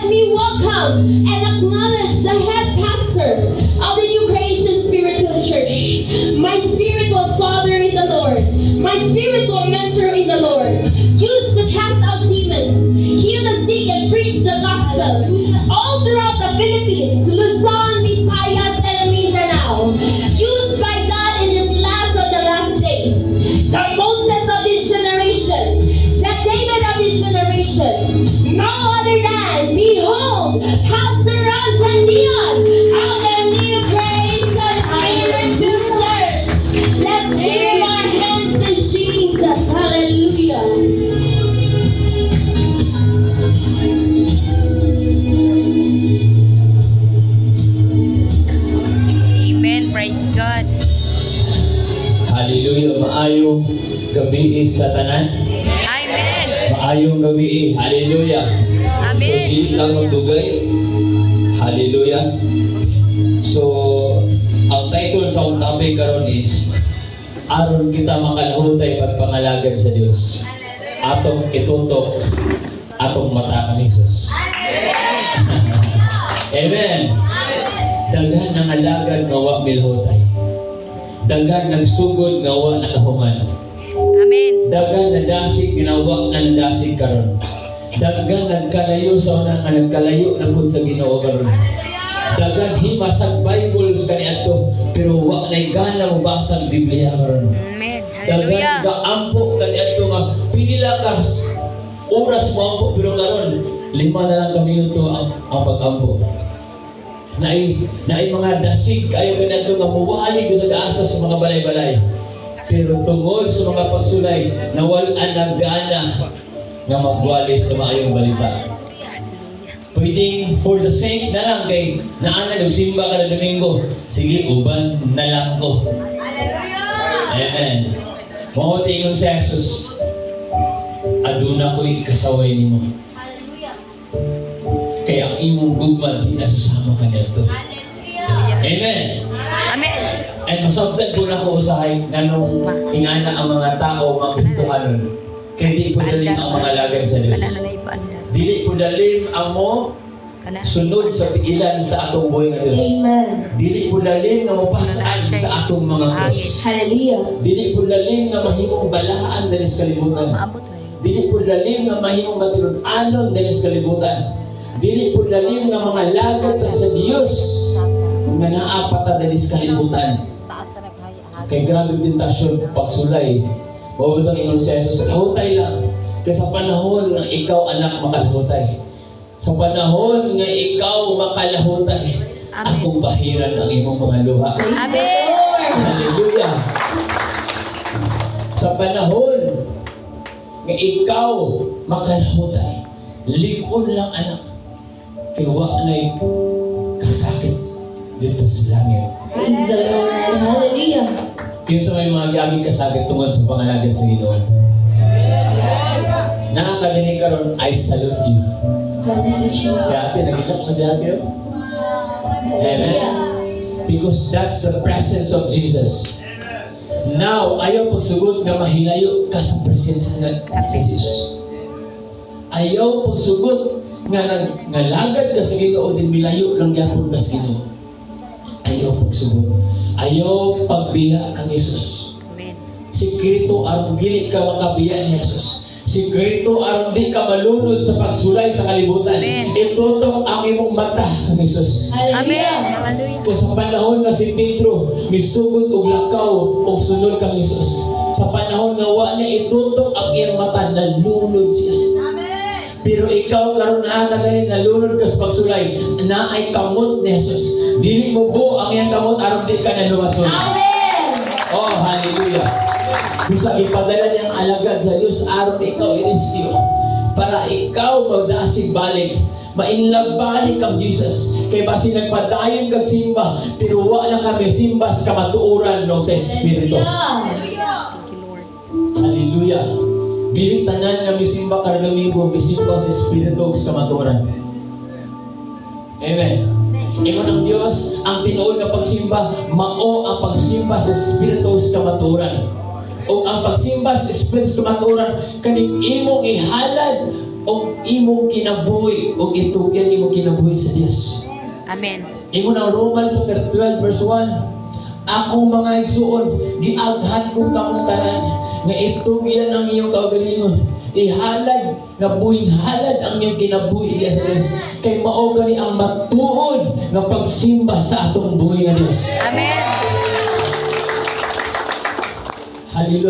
let me welcome and acknowledge the head pastor of the New Creation Spiritual Church. My spiritual father in the Lord. My spiritual mentor in the Lord. Used to cast out demons, heal the sick, and preach the gospel all throughout the Philippines, Luzon, Visayas, and Mindanao. Used by God in this last of the last days. The Moses of this generation, the David of this generation, no other than, behold, Pastor Ron Dion of the New Creation Spiritual Church. Let's give our hands to Jesus. Hallelujah. Amen. Praise God. Hallelujah. Maayong gabi sa tanan. Amen. Maayong gabi. Hallelujah. So, Amen. di lang magdugay. Hallelujah. So, ang title sa akong topic karon is aron kita makalahutay pagpangalagad sa Dios. Atong itutok atong mata kang Hesus. Amen. Daghan ng alagad nga wa milhutay. Daghan ng sugod nga wa nakahuman. Amen. Daghan na dasig ginawa na nadasig karon. Daghan nagkalayo sa una nga nagkalayo na pud sa Ginoo karon. Daghan himasag Bible sa kaniadto pero wa nay gana mo basa ang Biblia karon. Amen. Daghan Hallelujah. ka ampo kaniadto nga pila ka oras mo ampo pero karon 5 na lang ka minuto ang pag-ampo. Naay mga dasig kayo kaniadto nga muwali sa gaasa sa mga balay-balay. Pero tungod sa mga pagsulay, nawalan ng gana nga magwalis sa maayong balita. Pwedeng for the sake na lang kay naana nagsimba ka na Domingo, sige, uban na lang ko. Amen. Mahuti ingon si Jesus, aduna ko'y kasaway nimo. Kaya ang imong gugma di nasusama ka nito. Amen. Amen. At masabtan po na ko usahay nganong ingana ang mga tao magustuhanon. Kaya di po dalim ang mga lagay sa Diyos. Dili po dalim ang mo sunod sa pigilan sa atong buhay nga Diyos. Amen. Dili po dalim nga mapasaan sa atong mga Diyos. Hallelujah. Dili po dalim nga mahimong balaan dali sa kalibutan. Dili po dalim nga mahimong matulog-anon dali sa kalibutan. Dili po dalim nga mga lagad sa Diyos nga naapata dali sa kalibutan. Kay grabe tentasyon pagsulay. Mabutang ingon si Jesus, kahutay lang. Kaya sa panahon nga ikaw anak makalahutay. Sa panahon nga ikaw makalahutay, akong bahiran ang imong mga luha. Amen. Hallelujah. Sa panahon nga ikaw makalahutay, ligon lang anak. Kaya wa na'y kasakit dito sa langit. Praise the Lord. Hallelujah. Kaya sa may mga gagawin kasakit tungod sa pangalagad sa Ginoo. Nakakadinig karon, I salute you. Si ate, nakita mo si ate? Amen. Because that's the presence of Jesus. Now, ayaw pagsugot nga mahilayo ka sa presensya sa Diyos. Ayaw pagsugot nga lagad ka sa Ginoo din milayo lang yapon ka sa Ginoo. Ayaw pagsugot. Ayaw pagbiya kang Jesus. Amen. Sikreto aron dili ka makabiya ni Jesus. Sikreto aron di ka malunod sa pagsulay sa kalibutan. Amen. Itutok ang imong mata kang Jesus. Amen. Hallelujah. Kaya sa panahon nga si Pedro misugod og lakaw og sunod kang Jesus. Sa panahon nga wa niya itutok ang iyang mata, nalunod siya. Pero ikaw karon na kanay nalunod ka sa pagsulay, naay kamot ni Jesus. Dili mo buo ang iyang kamot aron di ka naluwason. Amen. Oh, hallelujah. Bisa ipadala niyang alagad sa Diyos aron ikaw inisyo para ikaw magdasig balik. Mainlove balik kang Jesus. Kay basi nagpadayon kag simba, pero wa na kami simba sa kamatuoran ng sa Espiritu. Hallelujah. Thank you, Lord. Hallelujah. Dili tanan nga misimba kada Domingo, misimba sa Espiritu sa kamatuoran. Amen. Ingon ang Diyos, ang tinuod nga pagsimba, mao ang pagsimba sa Espiritu sa kamatuoran. O ang pagsimba sa Espiritu sa kamatuoran, kaning imong ihalad og imong kinabuhi og itugyan imong kinabuhi sa Dios. Amen. Ingon ang Romans chapter 12 verse 1, akong mga igsuon, giaghat ko kamong tanan nga itugyan ang iyong kaugalingon. Ihalad nga buhing halad ang iyong kinabuhi diya sa Dios. Kay mao gani ang matuod nga pagsimba sa atong buhi nga Dios. Amen. Hallelujah.